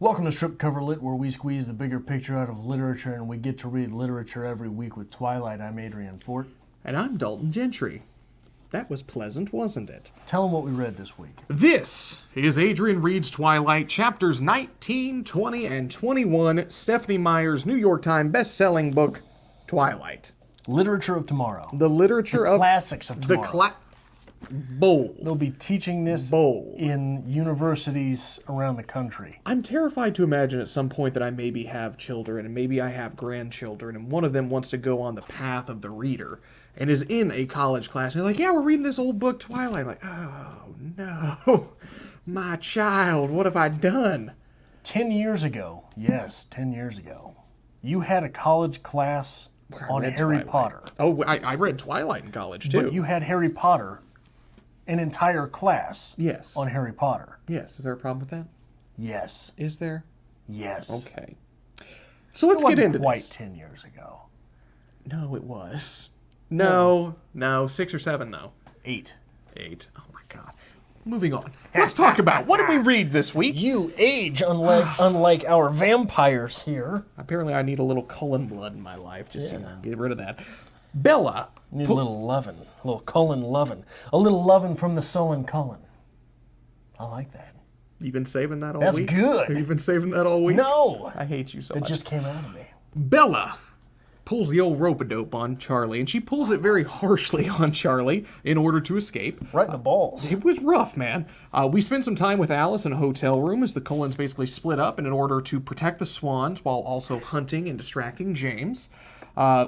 Welcome to Strip Cover Lit, where we squeeze the bigger picture out of literature and we get to read literature every week with Twilight. I'm Adrian Fort. And I'm Dalton Gentry. That was pleasant, wasn't it? Tell them what we read this week. This is Adrian Reads Twilight, chapters 19, 20, and 21, Stephanie Meyer's New York Times best-selling book, Twilight. Literature of tomorrow. The literature the of... classics of tomorrow. Bold. They'll be teaching this in universities around the country. I'm terrified to imagine at some point that I maybe have children, and maybe I have grandchildren, and one of them wants to go on the path of the reader, and is in a college class, and they're like, yeah, we're reading this old book, Twilight. I'm like, oh, no. My child, what have I done? 10 years ago, yes, 10 years ago, you had a college class on Harry Potter. Oh, I read Twilight in college, too. But you had Harry Potter, an entire class Yes. on Harry Potter. Yes. Is there a problem with that? Yes. Is there? Yes. Okay. So let's get into quite this. 10 years ago. No, it was. No, 6 or 7, though. 8. 8. Oh, my God. Moving on. Let's talk about what did we read this week? You age unlike our vampires here. Apparently, I need a little Cullen blood in my life. Just get rid of that. Bella. Need a little lovin'. A little Cullen lovin'. A little lovin' from the Sullen Cullen. I like that. You've been saving that all That's week? good. Have you been saving that all week? No. I hate you so It much. just came out of me. Bella pulls the old rope-a-dope on Charlie, and she pulls it very harshly on Charlie in order to escape. Right in the balls. It was rough, man. We spent some time with Alice in a hotel room as the Cullens basically split up in order to protect the swans while also hunting and distracting James.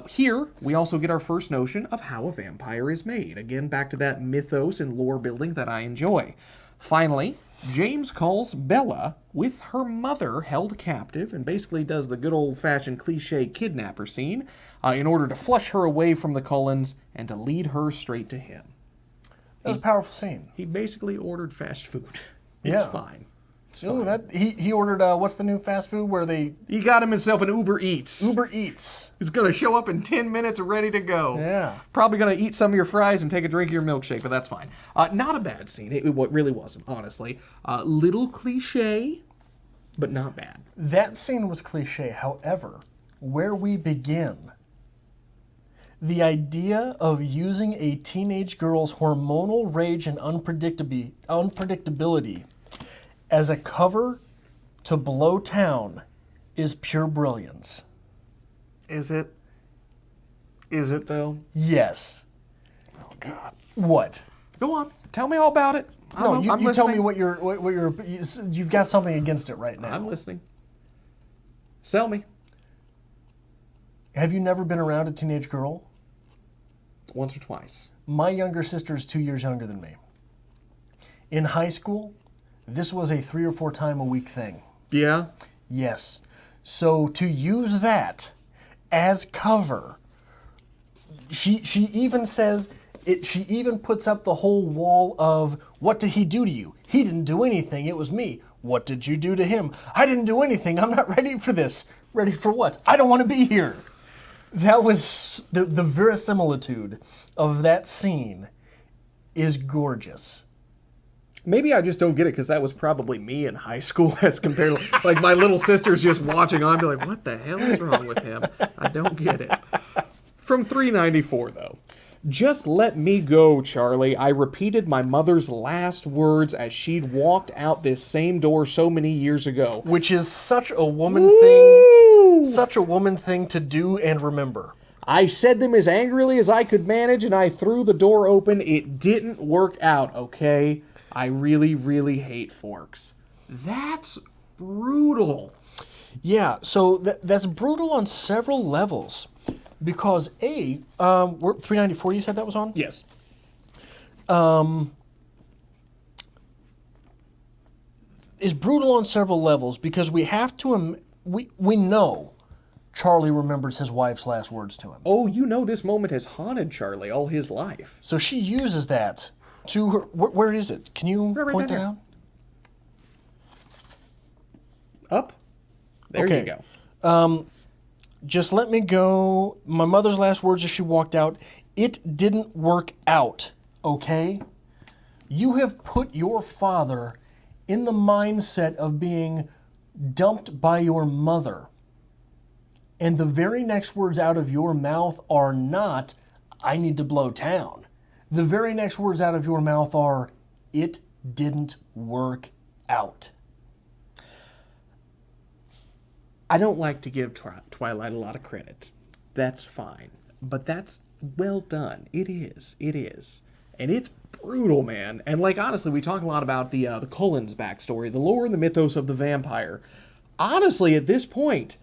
Here, we also get our first notion of how a vampire is made. Again, back to that mythos and lore building that I enjoy. Finally, James calls Bella with her mother held captive and basically does the good old-fashioned cliche kidnapper scene in order to flush her away from the Cullens and to lead her straight to him. That was a powerful scene. He basically ordered fast food. It's fine. Ooh, he ordered, what's the new fast food where they... He got himself an Uber Eats. Uber Eats. He's going to show up in 10 minutes ready to go. Yeah. Probably going to eat some of your fries and take a drink of your milkshake, but that's fine. Not a bad scene. It really wasn't, honestly. Little cliche, but not bad. That scene was cliche. However, where we begin, the idea of using a teenage girl's hormonal rage and unpredictability as a cover to blow town is pure brilliance. Is it? Is it, though? Yes. Oh, God. What? Go on. Tell me all about it. I'm I'm you tell me listening. you've got something against it right now. I'm listening. Sell me. Have you never been around a teenage girl? Once or twice. My younger sister is 2 years younger than me. In high school, this was a 3 or 4 time a week thing. Yeah? Yes. So to use that as cover, she even says it. She even puts up the whole wall of, what did he do to you? He didn't do anything. It was me. What did you do to him? I didn't do anything. I'm not ready for this. Ready for what? I don't want to be here. That was the verisimilitude of that scene is gorgeous. Maybe I just don't get it because that was probably me in high school as compared to, like, my little sister's just watching on, be like, what the hell is wrong with him? I don't get it. From 394, though. Just let me go, Charlie. I repeated my mother's last words as she'd walked out this same door so many years ago. Which is such a woman thing. Such a woman thing to do and remember. I said them as angrily as I could manage, and I threw the door open. It didn't work out, okay? I really, really hate forks. That's brutal. Yeah, so that's brutal on several levels. Because we're 394, you said that was on? Yes. Is brutal on several levels because we have to, we know Charlie remembers his wife's last words to him. Oh, you know this moment has haunted Charlie all his life. So she uses that to her, where is it? Can you point that out? Up. There Okay. you go. Just let me go. My mother's last words as she walked out. It didn't work out, okay? You have put your father in the mindset of being dumped by your mother, and the very next words out of your mouth are not, I need to blow town. The very next words out of your mouth are, it didn't work out. I don't like to give Twilight a lot of credit. That's fine. But that's well done. It is. It is. And it's brutal, man. And like, honestly, we talk a lot about the Cullens backstory, the lore and the mythos of the vampire. Honestly, at this point,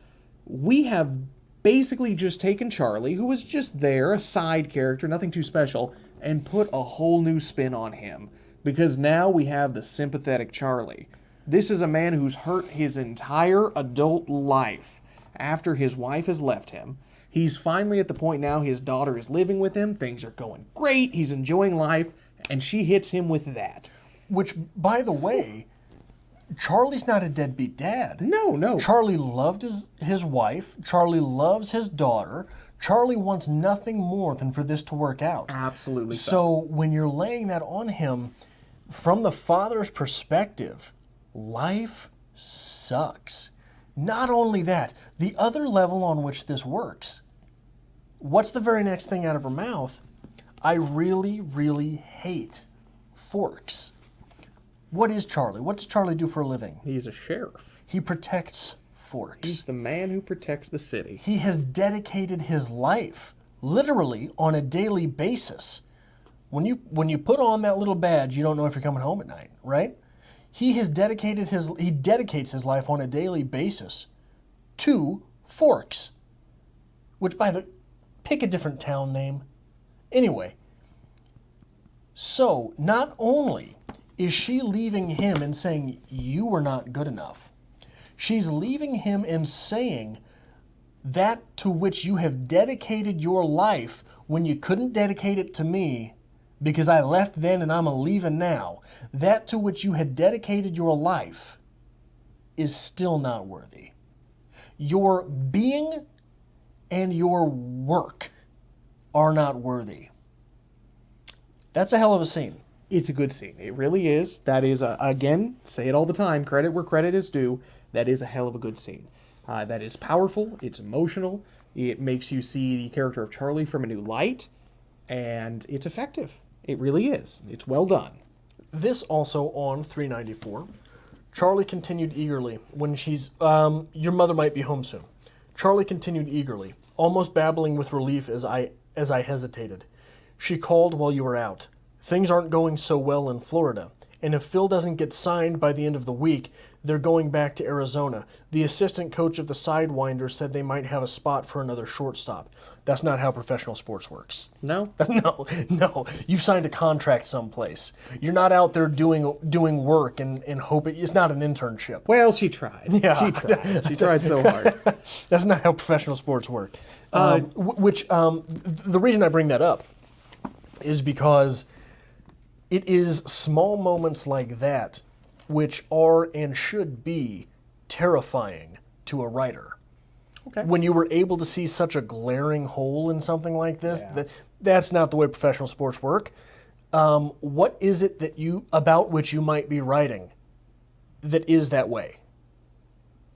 we have basically just taken Charlie, who was just there, a side character, nothing too special, and put a whole new spin on him. Because now we have the sympathetic Charlie. This is a man who's hurt his entire adult life after his wife has left him. He's finally at the point now his daughter is living with him. Things are going great. He's enjoying life. And she hits him with that. Which, by the way, Charlie's not a deadbeat dad. No, no. Charlie loved his wife. Charlie loves his daughter. Charlie wants nothing more than for this to work out. Absolutely So when you're laying that on him, from the father's perspective, life sucks. Not only that, the other level on which this works, what's the very next thing out of her mouth? I really, really hate forks. What is Charlie? What does Charlie do for a living? He's a sheriff. He protects forks. He's the man who protects the city. He has dedicated his life, literally on a daily basis. When you put on that little badge, you don't know if you're coming home at night, right? He dedicates his life on a daily basis to forks. Which, pick a different town name. Anyway, so not only is she leaving him and saying, you were not good enough, she's leaving him and saying, that to which you have dedicated your life when you couldn't dedicate it to me because I left then and I'm a-leaving now, that to which you had dedicated your life is still not worthy. Your being and your work are not worthy. That's a hell of a scene. It's a good scene. It really is. That is, again, say it all the time, credit where credit is due. That is a hell of a good scene. That is powerful. It's emotional. It makes you see the character of Charlie from a new light. And it's effective. It really is. It's well done. This also on 394. Charlie continued eagerly when she's, your mother might be home soon. Charlie continued eagerly, almost babbling with relief as I hesitated. She called while you were out. Things aren't going so well in Florida, and if Phil doesn't get signed by the end of the week, they're going back to Arizona. The assistant coach of the Sidewinder said they might have a spot for another shortstop. That's not how professional sports works. No? No. You've signed a contract someplace. You're not out there doing work and hoping. It's not an internship. Well, she tried. Yeah. She tried. She tried so hard. That's not how professional sports work. The reason I bring that up is because it is small moments like that which are and should be terrifying to a writer. Okay. When you were able to see such a glaring hole in something like this, Yeah. that's not the way professional sports work. What is it about which you might be writing that is that way?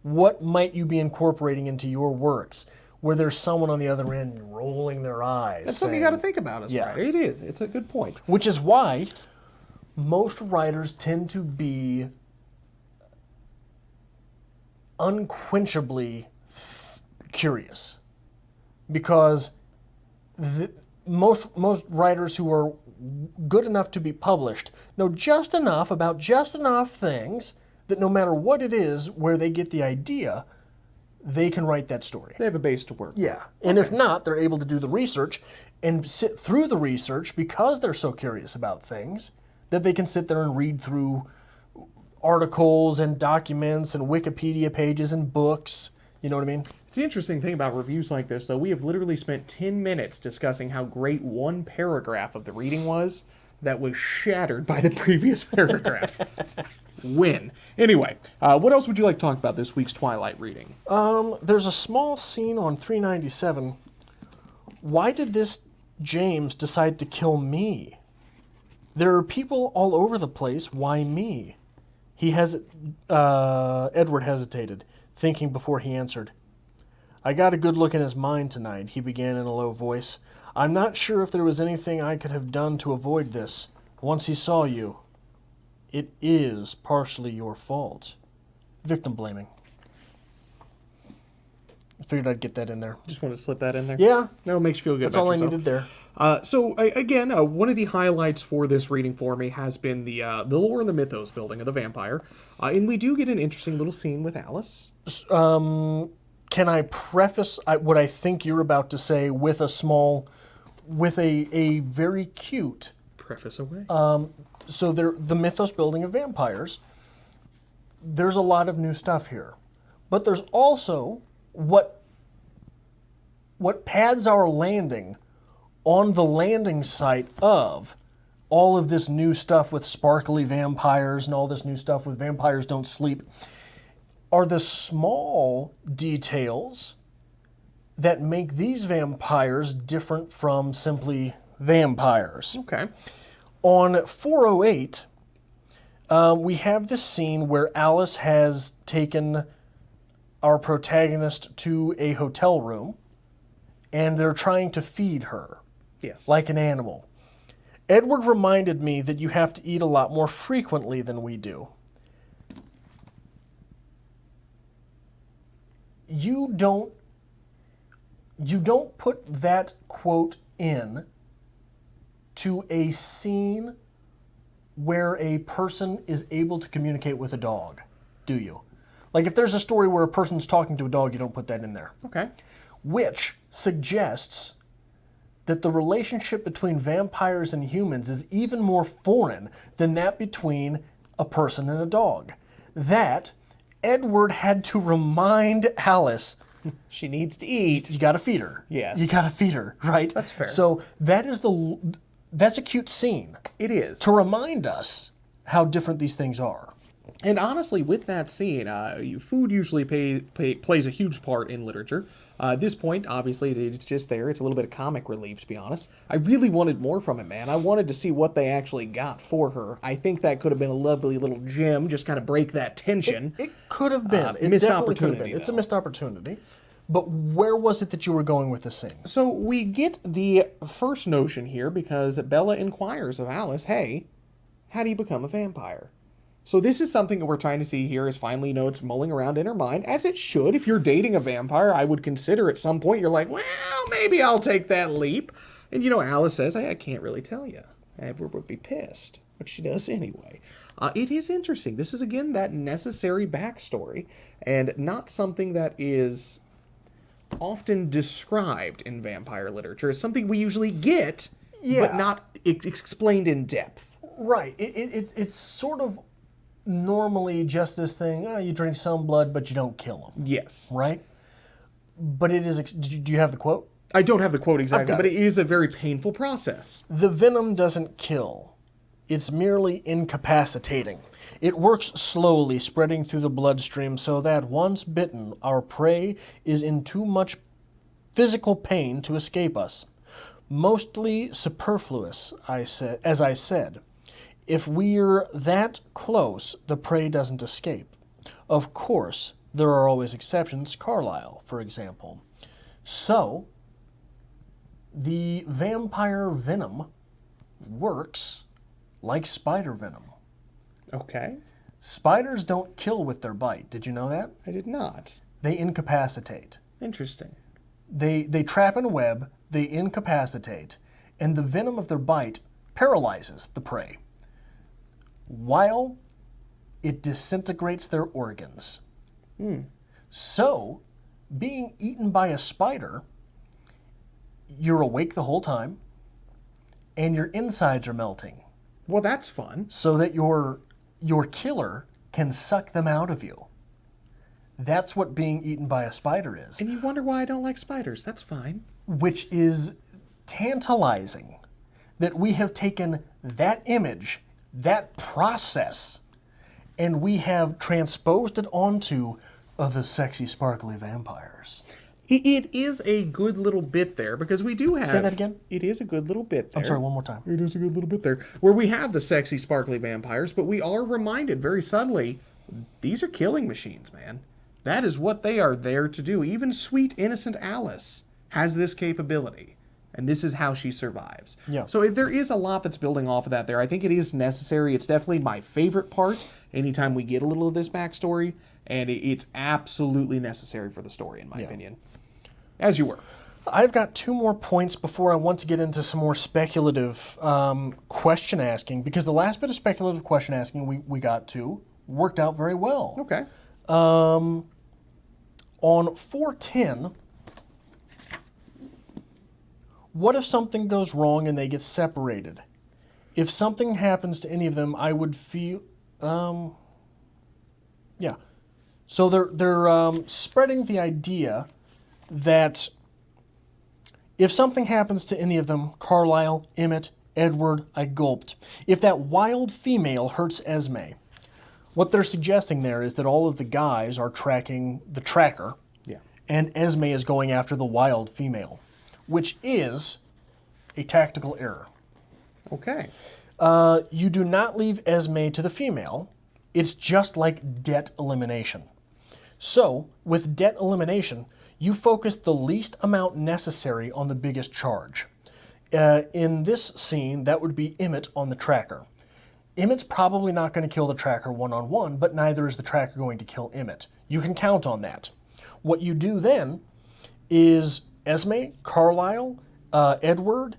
What might you be incorporating into your works where there's someone on the other end rolling their eyes? That's something you got to think about as a writer. It is. It's a good point. Which is why most writers tend to be unquenchably curious, because most writers who are good enough to be published know just enough about just enough things that no matter what it is where they get the idea, they can write that story. They have a base to work with. Yeah. And if not, they're able to do the research and sit through the research because they're so curious about things that they can sit there and read through articles and documents and Wikipedia pages and books. You know what I mean? It's the interesting thing about reviews like this, though. We have literally spent 10 minutes discussing how great one paragraph of the reading was that was shattered by the previous paragraph. Win. Anyway, what else would you like to talk about this week's Twilight reading? There's a small scene on 397. Why did this James decide to kill me? There are people all over the place. Why me? Edward hesitated, thinking before he answered. I got a good look in his mind tonight, he began in a low voice. I'm not sure if there was anything I could have done to avoid this. Once he saw you, it is partially your fault. Victim blaming. I figured I'd get that in there. Just wanted to slip that in there. Yeah. No, it makes you feel good That's about all yourself. I needed there. Again, one of the highlights for this reading for me has been the lore and the mythos building of the vampire. And we do get an interesting little scene with Alice. Can I preface what I think you're about to say with a very cute... Preface away. So the mythos building of vampires, there's a lot of new stuff here. But there's also what pads our landing on the landing site of all of this new stuff with sparkly vampires and all this new stuff with vampires don't sleep are the small details that make these vampires different from simply vampires. Okay. On 408, we have this scene where Alice has taken our protagonist to a hotel room, and they're trying to feed her. Yes. Like an animal. Edward reminded me that you have to eat a lot more frequently than we do. You don't put that quote in to a scene where a person is able to communicate with a dog, do you? Like if there's a story where a person's talking to a dog, you don't put that in there. Okay. Which suggests that the relationship between vampires and humans is even more foreign than that between a person and a dog. That Edward had to remind Alice, she needs to eat. You gotta feed her. Yes. You gotta feed her, right? That's fair. So that's a cute scene. It is. To remind us how different these things are. And honestly, with that scene, food usually plays a huge part in literature. At this point, obviously, it's just there. It's a little bit of comic relief, to be honest. I really wanted more from it, man. I wanted to see what they actually got for her. I think that could have been a lovely little gem, just kind of break that tension. It could have been. It missed definitely could have opportunity, been. It's a though. missed opportunity. But where was it that you were going with this scene? So we get the first notion here because Bella inquires of Alice, hey, how do you become a vampire? So this is something that we're trying to see here is finally, it's mulling around in her mind, as it should. If you're dating a vampire, I would consider at some point, you're like, well, maybe I'll take that leap. And, Alice says, I can't really tell you. Edward would be pissed, but she does anyway. It is interesting. This is, again, that necessary backstory, and not something that is often described in vampire literature. It's something we usually get, but not explained in depth. Right. It's sort of normally just this thing, you drink some blood, but you don't kill them. Yes. Right? But it is... Do you have the quote? I don't have the quote exactly, got but it is a very painful process. The venom doesn't kill. It's merely incapacitating. It works slowly, spreading through the bloodstream so that once bitten, our prey is in too much physical pain to escape us. Mostly superfluous, as I said. If we're that close, the prey doesn't escape. Of course, there are always exceptions, Carlyle, for example. So, the vampire venom works like spider venom. Okay. Spiders don't kill with their bite. Did you know that? I did not. They incapacitate. Interesting. They trap in a web, they incapacitate, and the venom of their bite paralyzes the prey, while it disintegrates their organs. So, being eaten by a spider, you're awake the whole time, and your insides are melting, Well, that's fun. so that your killer can suck them out of you. That's what being eaten by a spider is, And you wonder why I don't like spiders. That's fine. which is tantalizing that we have taken that image, that process, and we have transposed it onto the sexy, sparkly vampires. It is a good little bit there because we do have... Say that again? It is a good little bit there. I'm sorry, one more time. It is a good little bit there. Where we have the sexy, sparkly vampires, but we are reminded very subtly, these are killing machines, man. That is what they are there to do. Even sweet, innocent Alice has this capability. And this is how she survives. Yeah. So there is a lot that's building off of that there. I think it is necessary. It's definitely my favorite part anytime we get a little of this backstory. And it's absolutely necessary for the story, in my opinion. As you were. I've got 2 more points before I want to get into some more speculative question asking, because the last bit of speculative question asking we got to worked out very well. Okay. On 410, what if something goes wrong and they get separated? If something happens to any of them, I would feel... yeah. So they're spreading the idea that if something happens to any of them, Carlisle, Emmett, Edward, I gulped. If that wild female hurts Esme, what they're suggesting there is that all of the guys are tracking the tracker, and Esme is going after the wild female, which is a tactical error. Okay. You do not leave Esme to the female. It's just like debt elimination. So, with debt elimination, you focus the least amount necessary on the biggest charge. In this scene, that would be Emmett on the tracker. Emmett's probably not going to kill the tracker one-on-one, but neither is the tracker going to kill Emmett. You can count on that. What you do then is Esme, Carlisle, Edward,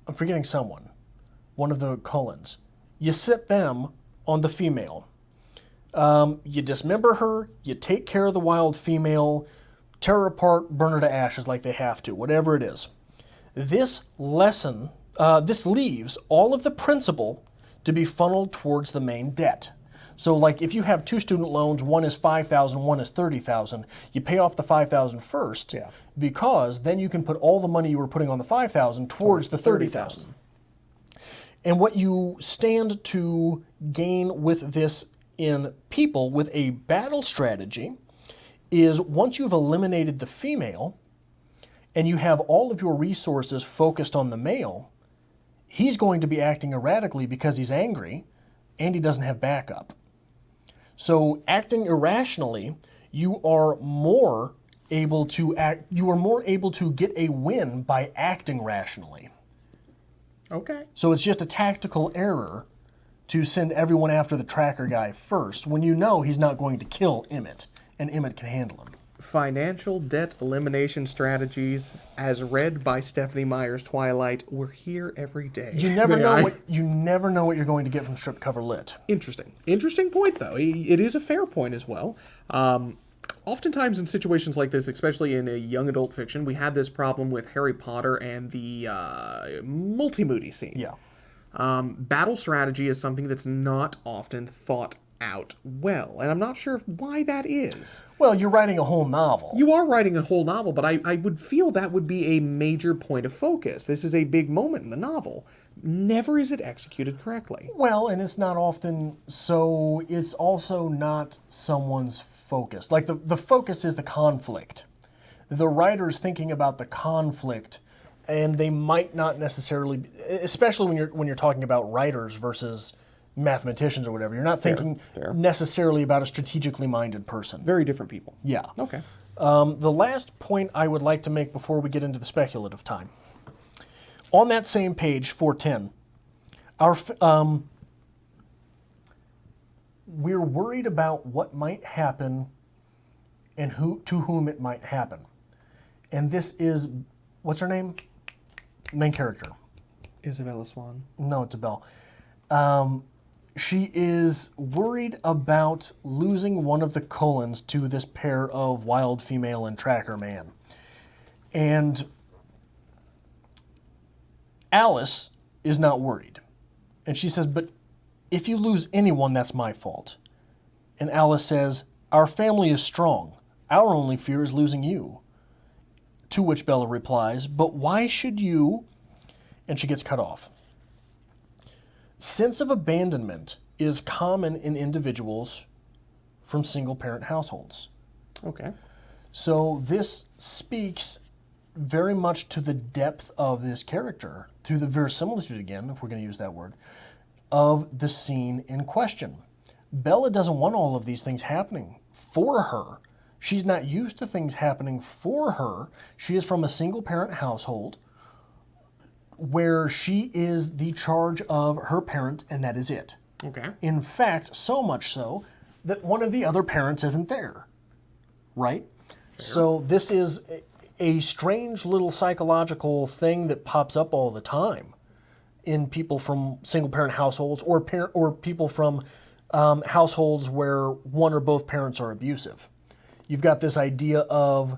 I'm forgetting someone, one of the Cullens. You sit them on the female. You dismember her, you take care of the wild female, tear her apart, burn her to ashes like they have to, whatever it is. This lesson, this leaves all of the principal to be funneled towards the main debt. So like if you have 2 student loans, one is $5,000, one is $30,000, you pay off the $5,000 first, because then you can put all the money you were putting on the $5,000 towards the $30,000. And what you stand to gain with this in people with a battle strategy is once you've eliminated the female and you have all of your resources focused on the male, he's going to be acting erratically because he's angry and he doesn't have backup. So acting irrationally, you are more able to get a win by acting rationally. Okay. So it's just a tactical error to send everyone after the tracker guy first when you know he's not going to kill Emmett, and Emmett can handle him. Financial debt elimination strategies, as read by Stephanie Meyer's Twilight, we're here every day. You never know what you're going to get from Strip Cover Lit. Interesting point, though. It is a fair point as well. Oftentimes in situations like this, especially in a young adult fiction, we had this problem with Harry Potter and the multi-moody scene. Yeah. Battle strategy is something that's not often thought out well, and I'm not sure why that is. Well, you're writing a whole novel. You are writing a whole novel, but I would feel that would be a major point of focus. This is a big moment in the novel. Never is it executed correctly. Well, and it's not often, so it's also not someone's focus. Like the focus is the conflict. The writer's thinking about the conflict, and they might not necessarily, especially when you're talking about writers versus mathematicians or whatever. You're not thinking necessarily about a strategically minded person. Very different people. Yeah. Okay. The last point I would like to make before we get into the speculative time. On that same page, 410, we're worried about what might happen and to whom it might happen. And this is, what's her name? Main character. Isabella Swan. No, it's a Belle. She is worried about losing one of the Cullens to this pair of wild female and tracker man. And Alice is not worried. And she says, but if you lose anyone, that's my fault. And Alice says, our family is strong. Our only fear is losing you. To which Bella replies, but why should you? And she gets cut off. Sense of abandonment is common in individuals from single-parent households. Okay. So this speaks very much to the depth of this character, through the verisimilitude again, if we're going to use that word, of the scene in question. Bella doesn't want all of these things happening for her. She's not used to things happening for her. She is from a single-parent household where she is the charge of her parent, and that is it. Okay. In fact, so much so that one of the other parents isn't there, right? Fair. So this is a strange little psychological thing that pops up all the time in people from single-parent households or people from households where one or both parents are abusive. You've got this idea of,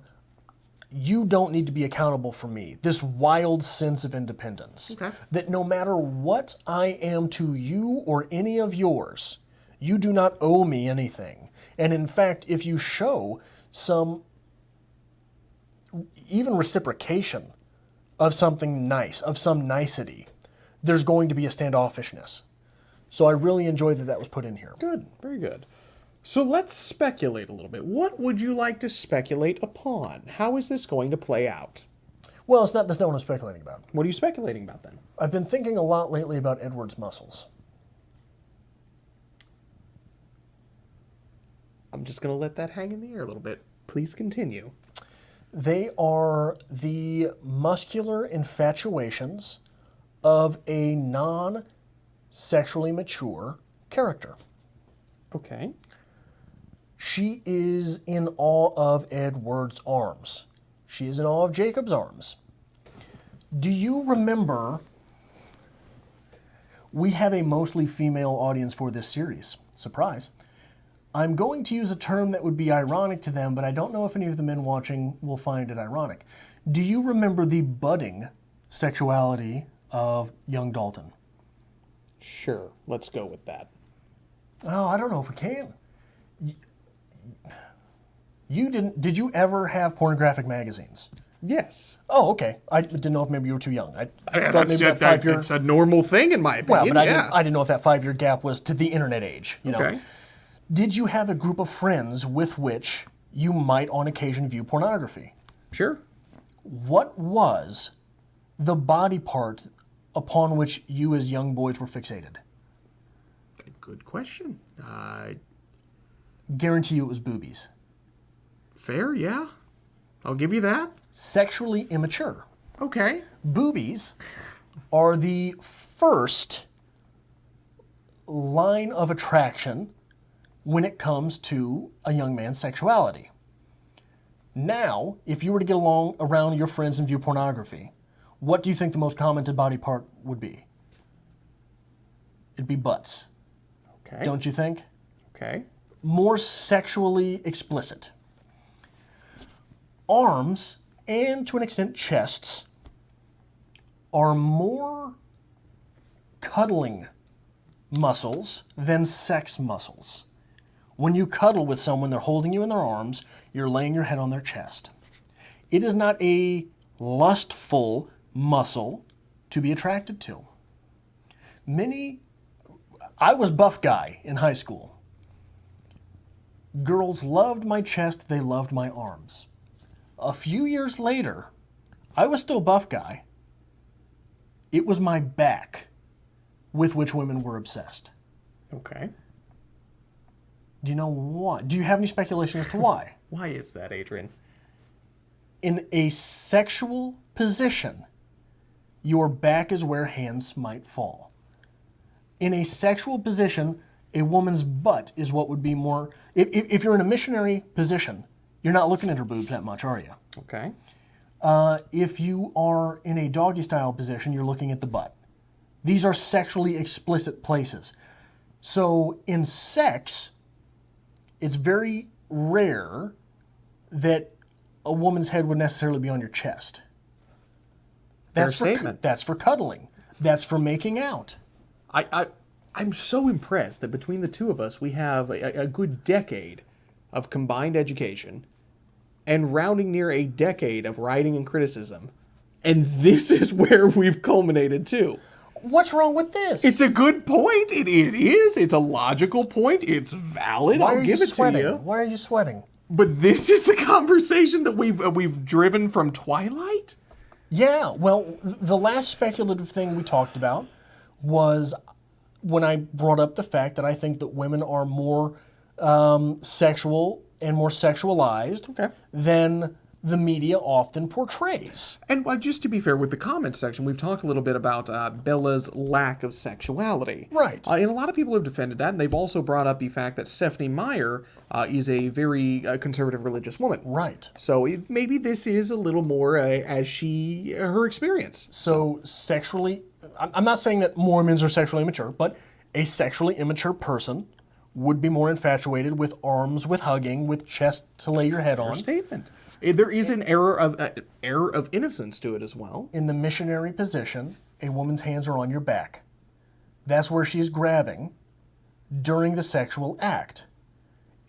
you don't need to be accountable for me. This wild sense of independence. Okay. That no matter what I am to you or any of yours, you do not owe me anything. And in fact, if you show some even reciprocation of something nice, of some nicety, there's going to be a standoffishness. So I really enjoyed that was put in here. Good. Very good. So let's speculate a little bit. What would you like to speculate upon? How is this going to play out? Well, that's not what I'm speculating about. What are you speculating about then? I've been thinking a lot lately about Edward's muscles. I'm just going to let that hang in the air a little bit. Please continue. They are the muscular infatuations of a non-sexually mature character. Okay. She is in awe of Edward's arms. She is in awe of Jacob's arms. Do you remember, we have a mostly female audience for this series. Surprise. I'm going to use a term that would be ironic to them, but I don't know if any of the men watching will find it ironic. Do you remember the budding sexuality of young Dalton? Sure. Let's go with that. Oh, I don't know if we can. You didn't? Did you ever have pornographic magazines? Yes. Oh, okay. I didn't know if maybe you were too young. I thought That's, maybe that 5 year. that's a normal thing in my opinion. Well, but yeah. I didn't know if that 5 year gap was to the internet age. You know. Okay. Did you have a group of friends with which you might on occasion view pornography? Sure. What was the body part upon which you as young boys were fixated? Good question. Guarantee you it was boobies. Fair, yeah. I'll give you that. Sexually immature. Okay. Boobies are the first line of attraction when it comes to a young man's sexuality. Now, if you were to get along around your friends and view pornography, what do you think the most commented body part would be? It'd be butts. Okay. Don't you think? Okay. More sexually explicit. Arms, and to an extent chests, are more cuddling muscles than sex muscles. When you cuddle with someone, they're holding you in their arms, you're laying your head on their chest. It is not a lustful muscle to be attracted to. I was buff guy in high school. Girls loved my chest, they loved my arms. A few years later, I was still buff guy. It was my back with which women were obsessed. Okay. Do you know why? Do you have any speculation as to why? Why is that, Adrian? In a sexual position, your back is where hands might fall. In a sexual position, a woman's butt is what would be more... If you're in a missionary position, you're not looking at her boobs that much, are you? Okay. If you are in a doggy-style position, you're looking at the butt. These are sexually explicit places. So in sex, it's very rare that a woman's head would necessarily be on your chest. That's Fair statement. That's for cuddling. That's for making out. I'm so impressed that between the two of us, we have a good decade of combined education and rounding near a decade of writing and criticism. And this is where we've culminated to. What's wrong with this? It's a good point. It is. It's a logical point. It's valid. I'll give it to you. Why are you sweating? But this is the conversation that we've driven from Twilight? Yeah, well, the last speculative thing we talked about was when I brought up the fact that I think that women are more sexual and more sexualized than the media often portrays. And just to be fair, with the comments section, we've talked a little bit about Bella's lack of sexuality. Right. And a lot of people have defended that, and they've also brought up the fact that Stephanie Meyer is a very conservative religious woman. Right. So maybe this is a little more her experience. So sexually, I'm not saying that Mormons are sexually immature, but a sexually immature person would be more infatuated with arms, with hugging, with chest to lay your head on. Statement. There is an error of innocence to it as well. In the missionary position, a woman's hands are on your back. That's where she's grabbing during the sexual act.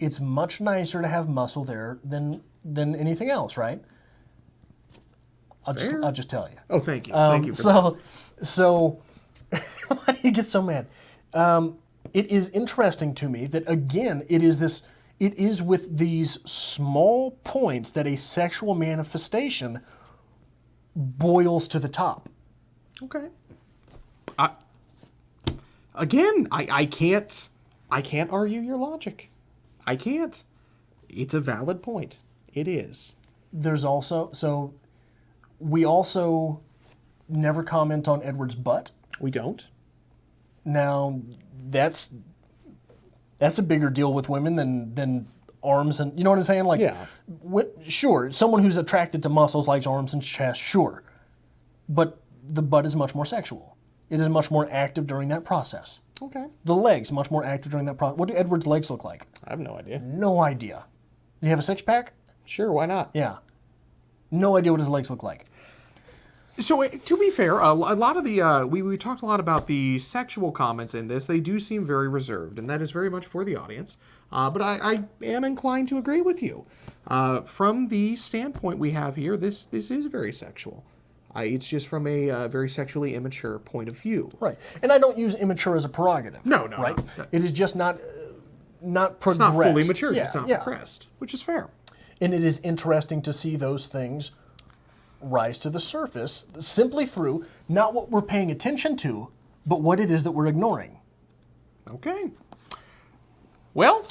It's much nicer to have muscle there than anything else, right? I'll just tell you. Oh, thank you. Thank you for that. So why do you get so mad? It is interesting to me that, again, it is with these small points that a sexual manifestation boils to the top. Okay. I can't argue your logic. I can't. It's a valid point. It is. We also never comment on Edward's butt. We don't. Now, that's a bigger deal with women than arms and, you know what I'm saying? Like, yeah. Sure, someone who's attracted to muscles likes arms and chest, sure. But the butt is much more sexual. It is much more active during that process. Okay. The legs, much more active during that process. What do Edward's legs look like? I have no idea. No idea. Do you have a six-pack? Sure, why not? Yeah. No idea what his legs look like. So, to be fair, a lot of the, we talked a lot about the sexual comments in this. They do seem very reserved, and that is very much for the audience. But I am inclined to agree with you. From the standpoint we have here, this is very sexual. It's just from a very sexually immature point of view. Right. And I don't use immature as a prerogative. No. Right? No. It is just not progressed. It's not fully mature, yeah, it's not yeah. progressed, which is fair. And it is interesting to see those things rise to the surface simply through not what we're paying attention to, but what it is that we're ignoring. Okay. Well,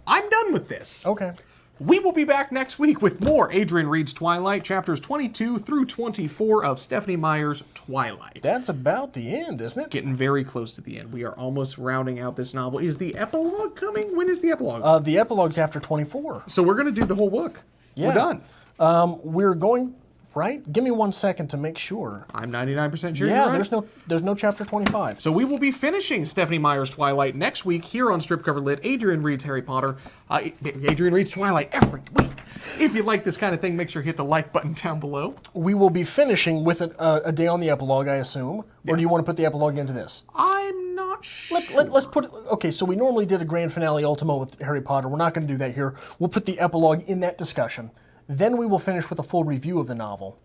I'm done with this. Okay. We will be back next week with more Adrian Reed's Twilight, chapters 22 through 24 of Stephanie Meyer's Twilight. That's about the end, isn't it? Getting very close to the end. We are almost rounding out this novel. Is the epilogue coming? When is the epilogue? The epilogue's after 24. So we're going to do the whole book. Yeah. We're done. We're going... Right? Give me 1 second to make sure. I'm 99% sure Yeah, you're right. there's no chapter 25. So we will be finishing Stephanie Meyer's Twilight next week here on Strip Cover Lit. Adrian Reed's Harry Potter. Adrian Reed's Twilight every week. If you like this kind of thing, make sure you hit the like button down below. We will be finishing with a day on the epilogue, I assume. Or do you want to put the epilogue into this? I'm not sure. Let's put it... Okay, so we normally did a grand finale ultimo with Harry Potter. We're not going to do that here. We'll put the epilogue in that discussion. Then we will finish with a full review of the novel.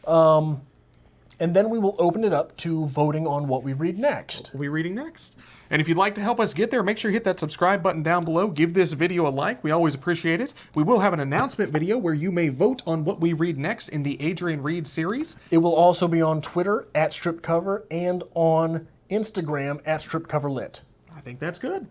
And then we will open it up to voting on what we read next. What will we be reading next? And if you'd like to help us get there, make sure you hit that subscribe button down below. Give this video a like. We always appreciate it. We will have an announcement video where you may vote on what we read next in the Adrian Reed series. It will also be on Twitter @StripCover and on Instagram @StripCoverLit. I think that's good.